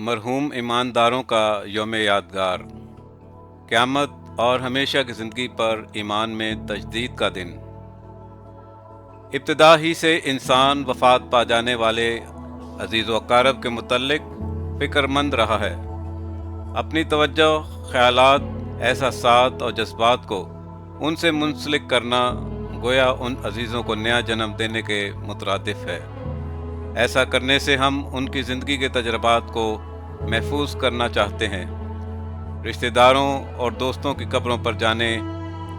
मरहूम ईमानदारों का यौम यादगार, क़यामत और हमेशा की ज़िंदगी पर ईमान में तजदीद का दिन। इब्तिदा ही से इंसान वफ़ात पा जाने वाले अज़ीज़ व अक़ारब के मुतल्लिक़ फ़िक्रमंद रहा है। अपनी तवज्जो, ख़यालात, एहसासात और जज्बात को उनसे मुंसलिक करना गोया उन अज़ीज़ों को नया जन्म देने के मुतरादिफ़ है। ऐसा करने से हम उनकी ज़िंदगी के तजर्बात को महफूज करना चाहते हैं। रिश्तेदारों और दोस्तों की कब्रों पर जाने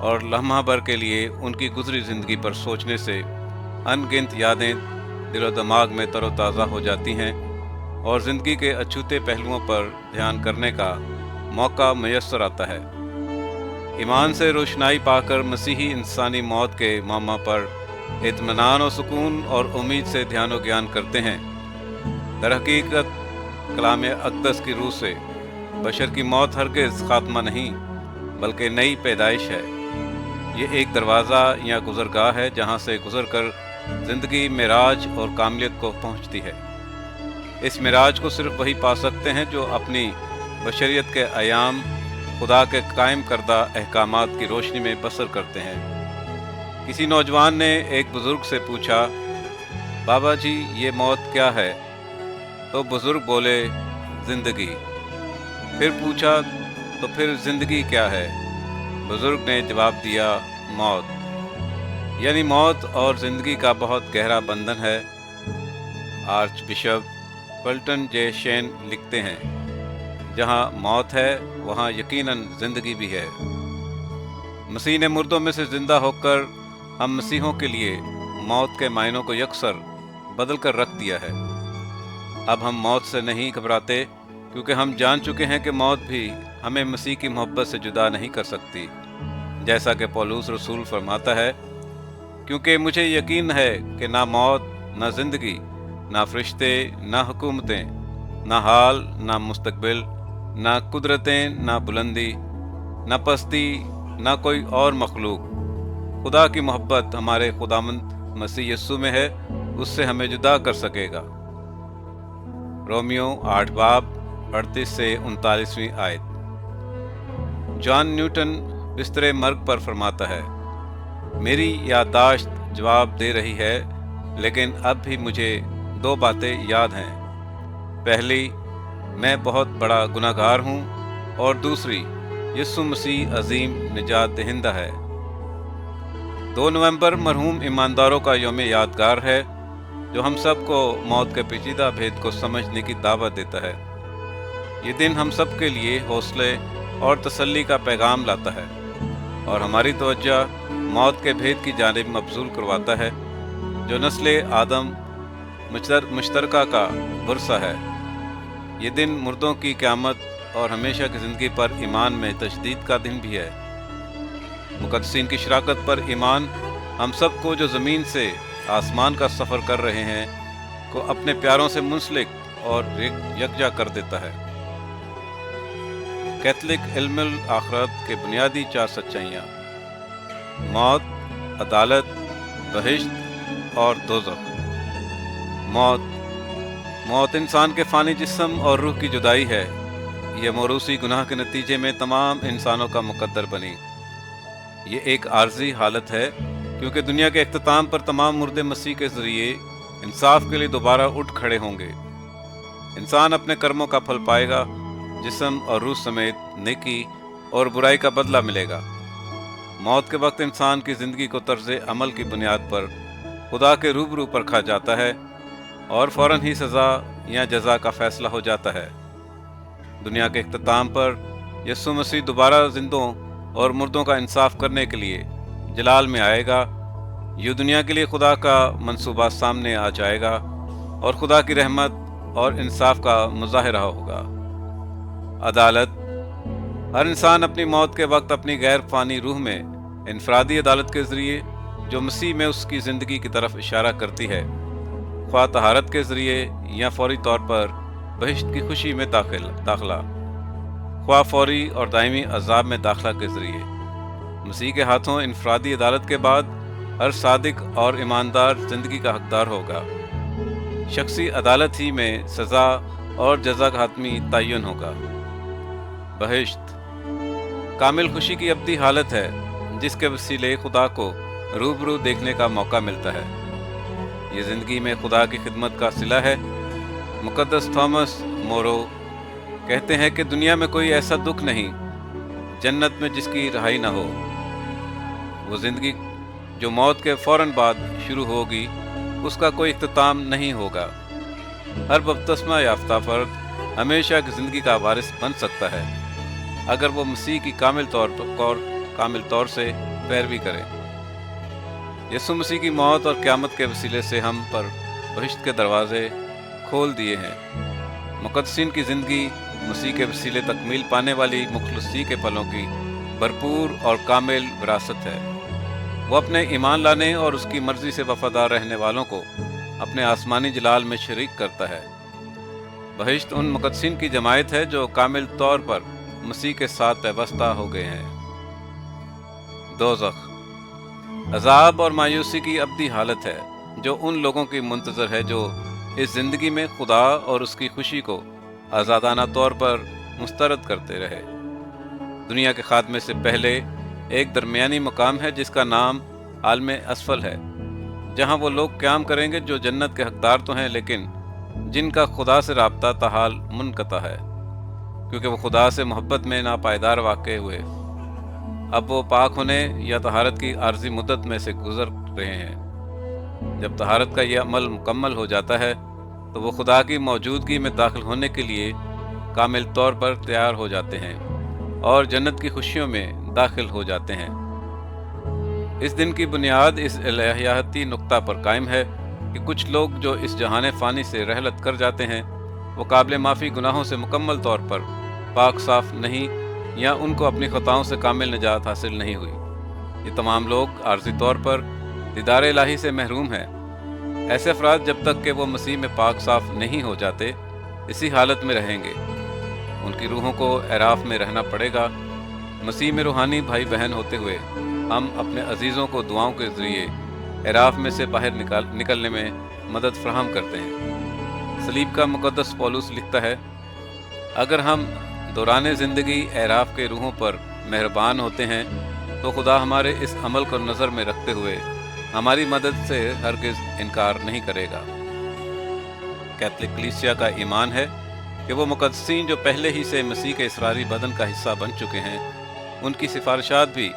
और लम्हा भर के लिए उनकी गुज़री ज़िंदगी पर सोचने से अनगिनत यादें दिलो दिमाग में तरोताज़ा हो जाती हैं और ज़िंदगी के अछूते पहलुओं पर ध्यान करने का मौका मैसर आता है। ईमान से रोशनाई पाकर मसीही इंसानी मौत के मामा पर इत्मीनान और सुकून और उम्मीद से ध्यान व ज्ञान करते हैं। दरहकीकत कलाम अक़दस की रूह से बशर की मौत हरगिज़ ख़ात्मा नहीं बल्कि नई पैदाइश है। ये एक दरवाज़ा या गुज़रगाह है जहाँ से गुज़र कर ज़िंदगी मेराज और कामिलियत को पहुँचती है। इस मेराज को सिर्फ़ वही पा सकते हैं जो अपनी बशरियत के अयाम खुदा के कायम करदा अहकामात की रोशनी में बसर करते हैं। किसी नौजवान ने एक बुज़ुर्ग से पूछा, बाबा जी ये मौत क्या है? तो बुज़ुर्ग बोले, ज़िंदगी। फिर पूछा, तो फिर ज़िंदगी क्या है? बुज़ुर्ग ने जवाब दिया, मौत। यानी मौत और ज़िंदगी का बहुत गहरा बंधन है। आर्च बिशप फल्टन जे शेन लिखते हैं, जहाँ मौत है वहाँ यकीनन ज़िंदगी भी है। मसीह ने मुर्दों में से ज़िंदा होकर हम मसीहों के लिए मौत के मायनों को यकसर बदल कर रख दिया है। अब हम मौत से नहीं घबराते क्योंकि हम जान चुके हैं कि मौत भी हमें मसीह की मोहब्बत से जुदा नहीं कर सकती। जैसा कि पौलुस रसूल फरमाता है, क्योंकि मुझे यकीन है कि ना मौत, ना ज़िंदगी, ना फरिश्ते, ना हुकूमतें, ना हाल, ना मुस्तकबिल, ना कुदरतें, ना बुलंदी, ना पस्ती, ना कोई और मखलूक, खुदा की मोहब्बत हमारे खुदावंद मसीह यस्सु में है, उससे हमें जुदा कर सकेगा। रोमियो 8 बाब 38 से 39वीं आयत। जॉन न्यूटन बिस्तरे मर्ग पर फरमाता है, मेरी याददाश्त जवाब दे रही है, लेकिन अब भी मुझे 2 बातें याद हैं। पहली, मैं बहुत बड़ा गुनाहगार हूँ, और दूसरी, यीशु मसीह अजीम निजात दहिंदा है। 2 नवंबर मरहूम ईमानदारों का यौम यादगार है, जो हम सब को मौत के पेचीदा भेद को समझने की दावत देता है। ये दिन हम सब के लिए हौसले और तसल्ली का पैगाम लाता है और हमारी तवज्जो मौत के भेद की जानिब मबजूल करवाता है, जो नस्ल आदम मुश्तरका का वर्सा है। ये दिन मुर्दों की क़यामत और हमेशा की ज़िंदगी पर ईमान में तजदीद का दिन भी है। मुक़द्दसीन की शराकत पर ईमान हम सब को जो ज़मीन से आसमान का सफ़र कर रहे हैं को अपने प्यारों से मुंसलिक और यकजा कर देता है। कैथलिक इल्मुल आखिरत के बुनियादी 4 सच्चाइयाँ: मौत, अदालत, बहिश्त और दोज़ख। मौत इंसान के फ़ानी जिस्म और रूह की जुदाई है। यह मौरूसी गुनाह के नतीजे में तमाम इंसानों का मुकद्दर बनी। ये एक आर्जी हालत है, क्योंकि दुनिया के इख्तिताम पर तमाम मुर्दे मसीह के ज़रिए इंसाफ के लिए दोबारा उठ खड़े होंगे। इंसान अपने कर्मों का फल पाएगा, जिस्म और रूह समेत नेकी और बुराई का बदला मिलेगा। मौत के वक्त इंसान की ज़िंदगी को तर्ज़ अमल की बुनियाद पर खुदा के रूबरू परखा जाता है और फ़ौरन ही सज़ा या जज़ा का फ़ैसला हो जाता है। दुनिया के इख्तिताम पर यीशु मसीह दोबारा जिंदों और मुर्दों का इंसाफ करने के लिए जलाल में आएगा। ये दुनिया के लिए खुदा का मंसूबा सामने आ जाएगा और खुदा की रहमत और इंसाफ का मुज़ाहिरा होगा। अदालत: हर इंसान अपनी मौत के वक्त अपनी गैर फ़ानी रूह में इनफरादी अदालत के ज़रिए, जो मसीह में उसकी ज़िंदगी की तरफ इशारा करती है, ख्वाह तहारत के ज़रिए या फौरी तौर पर बहिश्त की खुशी में दाखिला, ख्वाह फौरी और दायमी अज़ाब में दाखिला के ज़रिए। मसीह के हाथों इनफरादी अदालत के बाद हर सादिक और ईमानदार ज़िंदगी का हकदार होगा। शख्सी अदालत ही में सज़ा اور जज़ा का हतमी तयन होगा। बहिश्त कामिल खुशी की अब्दी हालत है जिसके वसीले खुदा को रूबरू देखने का मौका मिलता है। ये ज़िंदगी में खुदा की खिदमत का सिला है। मुक़द्दस थॉमस मोरो कहते हैं कि दुनिया में कोई ऐसा दुख नहीं जन्नत में जिसकी रहाई ना हो। वो ज़िंदगी जो मौत के फ़ौरन बाद शुरू होगी उसका कोई इख्तिताम नहीं होगा। हर बपतिस्मा याफ्ता फ़र्द हमेशा की ज़िंदगी का वारिस बन सकता है अगर वो मसीह की कामिल तौर से पैरवी करे। यीशु मसीह की मौत और क़यामत के वसीले से हम पर बहिश्त के दरवाज़े खोल दिए हैं। मुक़द्दसीन की ज़िंदगी मसीह के वसीले तकमील पाने वाली मुखलसी के फलों की भरपूर और कामिल विरासत है। वो अपने ईमान लाने और उसकी मर्ज़ी से वफ़ादार रहने वालों को अपने आसमानी जलाल में शरीक करता है। बहिश्त उन मुक़द्दसीन की जमायत है जो कामिल तौर पर मसीह के साथ पैबस्ता हो गए हैं। दोज़ख अज़ाब और मायूसी की अब्दी हालत है जो उन लोगों की मुंतज़र है जो इस ज़िंदगी में खुदा और उसकी खुशी को आज़ादाना तौर पर मुस्तरद करते रहे। दुनिया के ख़ात्मे से पहले एक दरमियानी मकाम है जिसका नाम आलम असफल है, जहाँ वो लोग क़याम करेंगे जो जन्नत के हकदार तो हैं लेकिन जिनका खुदा से राब्ता ताहाल मुनक़ता है, क्योंकि वो खुदा से मोहब्बत में नापायदार वाक़ हुए। अब वो पाक होने या तहारत की आर्जी मुद्दत में से गुज़र रहे हैं। जब तहारत का यह अमल मुकम्मल हो जाता है तो वो खुदा की मौजूदगी में दाखिल होने के लिए कामिल तौर पर तैयार हो जाते हैं और जन्नत की खुशियों में दाखिल हो जाते हैं। इस दिन की बुनियाद इस इलाहियाती नुक्ता पर कायम है कि कुछ लोग जो इस जहान फ़ानी से रहलत कर जाते हैं वो काबिल माफ़ी गुनाहों से मुकम्मल तौर पर पाक साफ नहीं या उनको अपनी ख़ताओं से कामिल निजात हासिल नहीं हुई। ये तमाम लोग आर्जी तौर पर दीदार इलाही से महरूम हैं। ऐसे अफराद जब तक कि वो मसीह में पाक साफ नहीं हो जाते इसी हालत में रहेंगे। उनकी रूहों को एराफ में रहना पड़ेगा। मसीह में रूहानी भाई बहन होते हुए हम अपने अजीज़ों को दुआओं के ज़रिए एराफ में से बाहर निकलने में मदद फराहम करते हैं। सलीब का मुक़द्दस पौलुस लिखता है, अगर हम दौरान ज़िंदगी एराफ के रूहों पर मेहरबान होते हैं तो खुदा हमारे इस अमल को नज़र में रखते हुए हमारी मदद से हरगिज़ इनकार नहीं करेगा। कैथलिक कलीसिया का ईमान है कि वो मुक़द्दसीन जो पहले ही से मसीह के इसरारी बदन का हिस्सा बन चुके हैं, उनकी सिफारिशात भी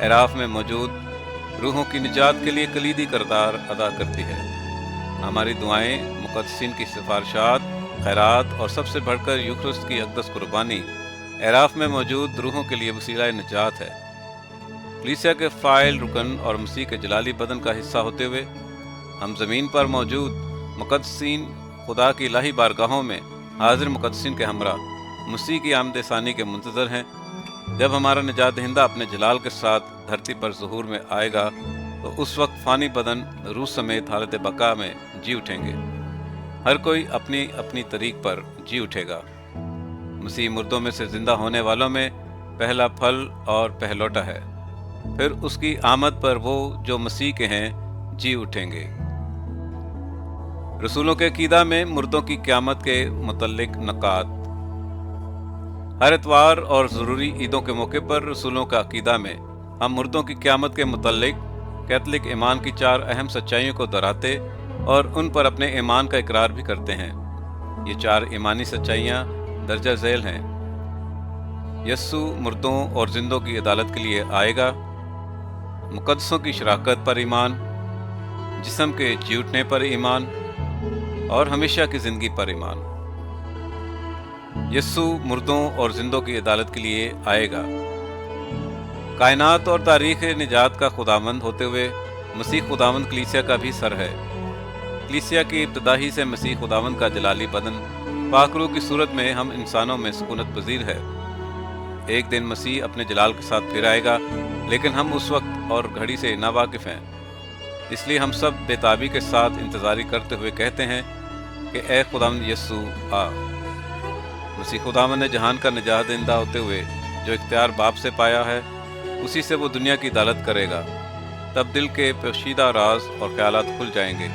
एराफ में मौजूद रूहों की निजात के लिए कलीदी किरदार अदा करती है। हमारी दुआएं, मुक़द्दसीन की सिफारिशात, खैरात और सबसे बढ़कर यूखरिस्त की अक़दस कुर्बानी एराफ में मौजूद रूहों के लिए वसीला निजात है। कलीसिया के फ़ाइल रुकन और मसीह के जलाली बदन का हिस्सा होते हुए हम ज़मीन पर मौजूद मुक़द्दसीन खुदा की इलाही बारगाहों में हाजिर मुक़द्दसीन के हमरा मसीह की आमद सानी के मुंतज़र हैं। जब हमारा निजात दहिंदा अपने जलाल के साथ धरती पर ज़हूर में आएगा तो उस वक्त फ़ानी बदन रूह समेत हालत बका में जी उठेंगे। हर कोई अपनी अपनी तरीक़ पर जी उठेगा। मसीह मुर्दों में से ज़िंदा होने वालों में पहला फल और पहलौटा है। फिर उसकी आमद पर वो जो मसीह के हैं जी उठेंगे। रसूलों के अकीदा में मुर्दों की क़यामत के मुतल्लिक नकात। हर इतवार और ज़रूरी ईदों के मौके पर रसूलों का अकीदा में हम मुर्दों की क़यामत के मुतल्लिक कैथलिक ईमान की 4 अहम सच्चाइयों को दोहराते और उन पर अपने ईमान का इकरार भी करते हैं। ये 4 ईमानी सच्चाइयाँ दर्जा झेल हैं। यस्सु मुर्दों और जिंदों की अदालत के लिए आएगा। मुक़द्दसों की शराकत पर ईमान, जिस्म के जी उठने पर ईमान और हमेशा की ज़िंदगी पर ईमान। यस्सु मुर्दों और जिंदों की अदालत के लिए आएगा। कायनात और तारीख़ निजात का खुदावंद होते हुए मसीह खुदावंद कलीसिया का भी सर है। कलीसिया की इब्तिदा ही से मसीह खुदावंद का जलाली बदन पाकरू की सूरत में हम इंसानों में सुकूनत पजीर है। एक दिन मसीह अपने जलाल के साथ फिर आएगा, लेकिन हम उस वक्त और घड़ी से नावाकिफ़ हैं। इसलिए हम सब बेताबी के साथ इंतज़ारी करते हुए कहते हैं कि ए खुदावंद यस्सु आ। मसीह खुदावंद ने जहान का निजात दहिंदा होते हुए जो इख्तियार बाप से पाया है, उसी से वो दुनिया की अदालत करेगा। तब दिल के पोशीदा राज और ख्यालात खुल जाएंगे।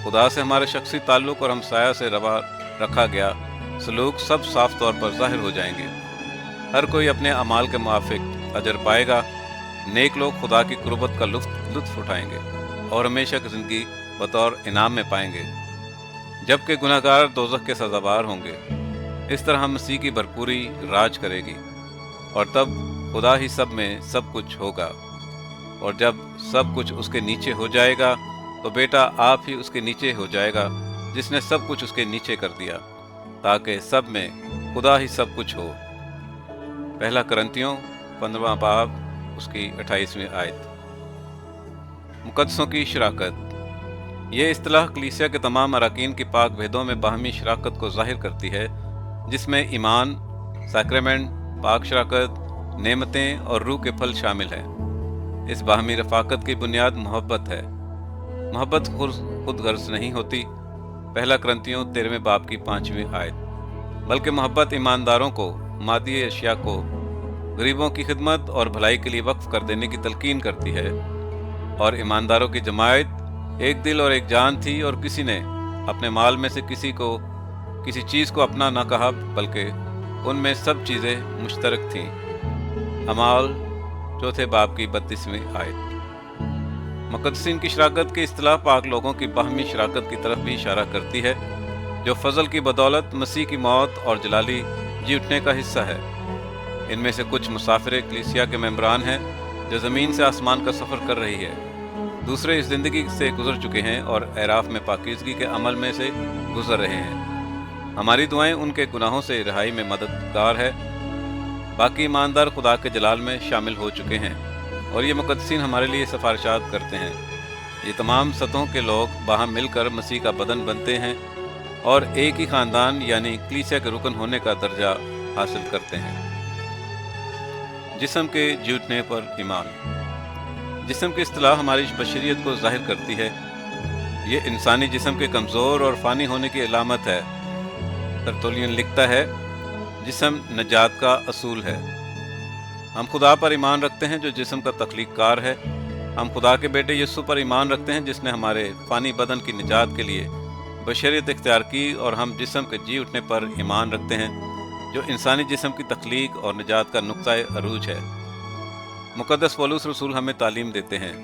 खुदा से हमारे शख्सी ताल्लुक़ और हमसाया से रवा रखा गया सलूक सब साफ तौर पर ज़ाहिर हो जाएंगे। हर कोई अपने अमाल के मुआफिक अजर पाएगा। नेक लोग खुदा की कुर्बत का लुत्फ उठाएंगे और हमेशा की ज़िंदगी बतौर इनाम में पाएंगे, जबकि गुनहगार दोज़ख के सज़ावार होंगे। इस तरह मसीह की भरपूरी राज करेगी और तब खुदा ही सब में सब कुछ होगा। और जब सब कुछ उसके नीचे हो जाएगा तो बेटा आप ही उसके नीचे हो जाएगा, जिसने सब कुछ उसके नीचे कर दिया, ताकि सब में खुदा ही सब कुछ हो। पहला करंतियों 15वां बाब उसकी 28वीं आयत। मुकद्दसों की शराकत। ये इस्तिलाह कलीसिया के तमाम अराकीन की पाक भेदों में बाहमी शराकत को ज़ाहिर करती है, जिसमें ईमान, सैक्रेमेंट, पाक शराकत, नेमतें और रूह के फल शामिल हैं। इस बाहमी रफ़ाकत की बुनियाद मोहब्बत है। मोहब्बत खुद गर्ज नहीं होती, पहला करंतियों 13वें बाब की 5वीं आयत, बल्कि मोहब्बत ईमानदारों को मादी अशिया को गरीबों की खिदमत और भलाई के लिए वक्फ कर देने की तलकीन करती है। और ईमानदारों की जमायत एक दिल और एक जान थी, और किसी ने अपने माल में से किसी चीज़ को अपना न कहा, बल्कि उनमें सब चीज़ें मुश्तरक थीं। अमाल 4 बाब की 32वीं आयत। मुकद्दसीन की शराकत की इस्तिलाह पाक लोगों की बाहमी शराकत की तरफ भी इशारा करती है, जो फजल की बदौलत मसीह की मौत और जलाली जी उठने का हिस्सा है। इनमें से कुछ मुसाफिर कलीसिया के मेंबरान हैं जो ज़मीन से आसमान का सफ़र कर रही है, दूसरे इस ज़िंदगी से गुजर चुके हैं और एराफ में पाकीज़गी के अमल में से गुजर रहे हैं। हमारी दुआएं उनके गुनाहों से रिहाई में मददगार है। बाकी ईमानदार खुदा के जलाल में शामिल हो चुके हैं और ये मुकद्दसीन हमारे लिए सिफारिशात करते हैं। ये तमाम सतहों के लोग बाहम मिलकर मसीह का बदन बनते हैं और एक ही ख़ानदान यानी कलीसिया के रुकन होने का दर्जा हासिल करते हैं। जिस्म के जी उठने पर ईमान। जिस्म की इस्तिलाह हमारी बशरियत को ज़ाहिर करती है। ये इंसानी जिस्म के कमज़ोर और फ़ानी होने की अलामत है। तरतुलियन लिखता है, जिस्म नजात का असूल है। हम खुदा पर ईमान रखते हैं जो जिस्म का तख्लीक़कार है। हम खुदा के बेटे यीशु पर ईमान रखते हैं जिसने हमारे फ़ानी बदन की निजात के लिए बशरियत इख्तियार की। और हम जिस्म के जी उठने पर ईमान रखते हैं जो इंसानी जिस्म की तख्लीक और निजात का नुक्ता अरूज है। मुक़द्दस पौलुस रसूल हमें तालीम देते हैं,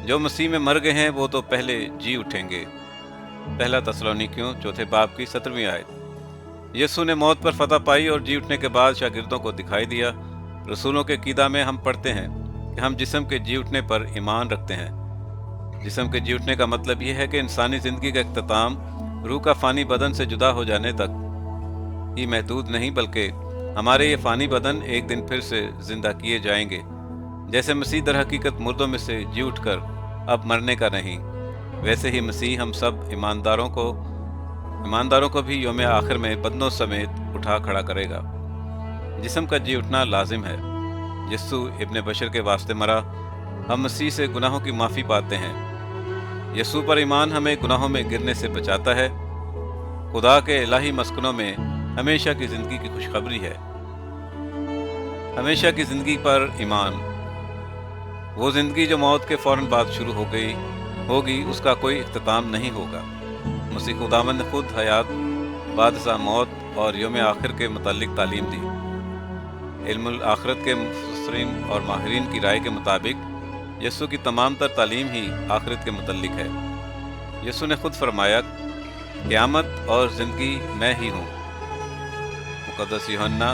जो मसीह में मर गए हैं वो तो पहले जी उठेंगे। पहला तस्सलुनीकियों 4 बाब की 17वीं आयत। यीशु ने मौत पर फतह पाई और जी उठने के बाद शागिर्दों को दिखाई दिया। रसूलों के कीदा में हम पढ़ते हैं कि हम जिस्म के जी उठने पर ईमान रखते हैं। जिस्म के जी उठने का मतलब यह है कि इंसानी ज़िंदगी का इख्तिताम रूह का फ़ानी बदन से जुदा हो जाने तक ही महदूद नहीं, बल्कि हमारे ये फ़ानी बदन एक दिन फिर से ज़िंदा किए जाएंगे। जैसे मसीह दर हकीकत मुर्दों में से जी उठकर अब मरने का नहीं, वैसे ही मसीह हम सब ईमानदारों को भी यौम आखिर में बंदों समेत उठा खड़ा करेगा। जिस्म का जी उठना लाजिम है। यीशु इब्ने बशर के वास्ते मरा, हम मसीह से गुनाहों की माफ़ी पाते हैं। यीशु पर ईमान हमें गुनाहों में गिरने से बचाता है। खुदा के इलाही मस्कनों में हमेशा की ज़िंदगी की खुशखबरी है। हमेशा की ज़िंदगी पर ईमान, वो ज़िंदगी जो मौत के फ़ौरन बाद शुरू होगी, उसका कोई इख्तिताम नहीं होगा। मसीह खुदावंद ने खुद हयात, बादशाह मौत और यौम आखिर के मुतालिक तालीम दी। इल्मुल आखिरत के मुफस्सिरीन और माहिरीन की राय के मुताबिक यीशु की तमाम तर तालीम ही आखिरत के मुतालिक है। यीशु ने खुद फरमाया, क़यामत और ज़िंदगी मैं ही हूँ। मुक़द्दस यूहन्ना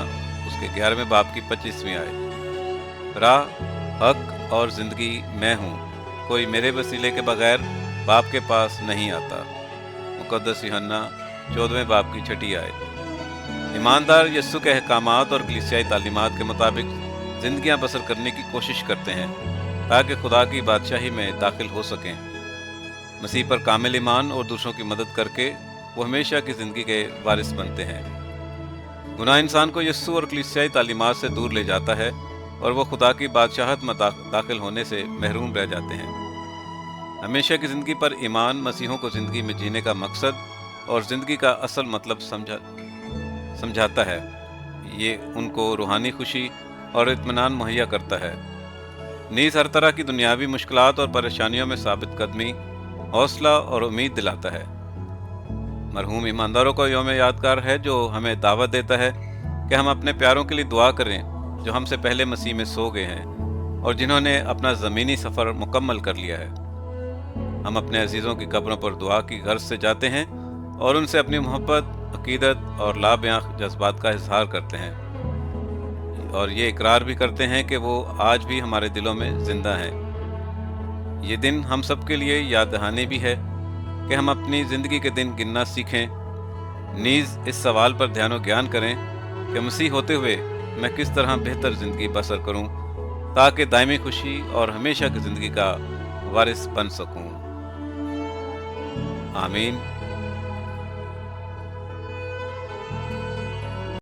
उसके 11वें बाब की 25वीं आयत। राह, हक और ज़िंदगी मैं हूँ, कोई मेरे वसीले के बगैर बाप के पास नहीं आता। मुक़द्दस यूहन्ना 14वें बाब की 6ठी आयत। ईमानदार यीशु के अहकामात और कलीसियाई तालीमात के मुताबिक ज़िंदगियाँ बसर करने की कोशिश करते हैं ताकि खुदा की बादशाही में दाखिल हो सकें। मसीह पर कामिल ईमान और दूसरों की मदद करके वो हमेशा की ज़िंदगी के वारिस बनते हैं। गुनाह इंसान को यीशु और कलीसियाई तालीमात से दूर ले जाता है और वो खुदा की बादशाहत में दाखिल होने से महरूम रह जाते हैं। हमेशा की ज़िंदगी पर ईमान मसीहों को ज़िंदगी में जीने का मकसद और ज़िंदगी का असल मतलब समझाता है। ये उनको रूहानी खुशी और इत्मीनान मुहैया करता है। नीज़ हर तरह की दुनियावी मुश्किलात और परेशानियों में साबित कदमी, हौसला और उम्मीद दिलाता है। मरहूम ईमानदारों का यौम यादगार है जो हमें दावत देता है कि हम अपने प्यारों के लिए दुआ करें जो हमसे पहले मसीह में सो गए हैं और जिन्होंने अपना ज़मीनी सफ़र मुकम्मल कर लिया है। हम अपने अजीज़ों की कब्रों पर दुआ की गर्ज से जाते हैं और उनसे अपनी मोहब्बत, अकीदत और लाबयां जज्बात का इजहार करते हैं और ये इकरार भी करते हैं कि वो आज भी हमारे दिलों में ज़िंदा हैं। ये दिन हम सब के लिए याद दहानी भी है कि हम अपनी ज़िंदगी के दिन गिनना सीखें, नीज़ इस सवाल पर ध्यान और ज्ञान करें कि मसीह होते हुए मैं किस तरह बेहतर ज़िंदगी बसर करूं ताकि दायमी खुशी और हमेशा की ज़िंदगी का वारिस बन सकूं। आमीन।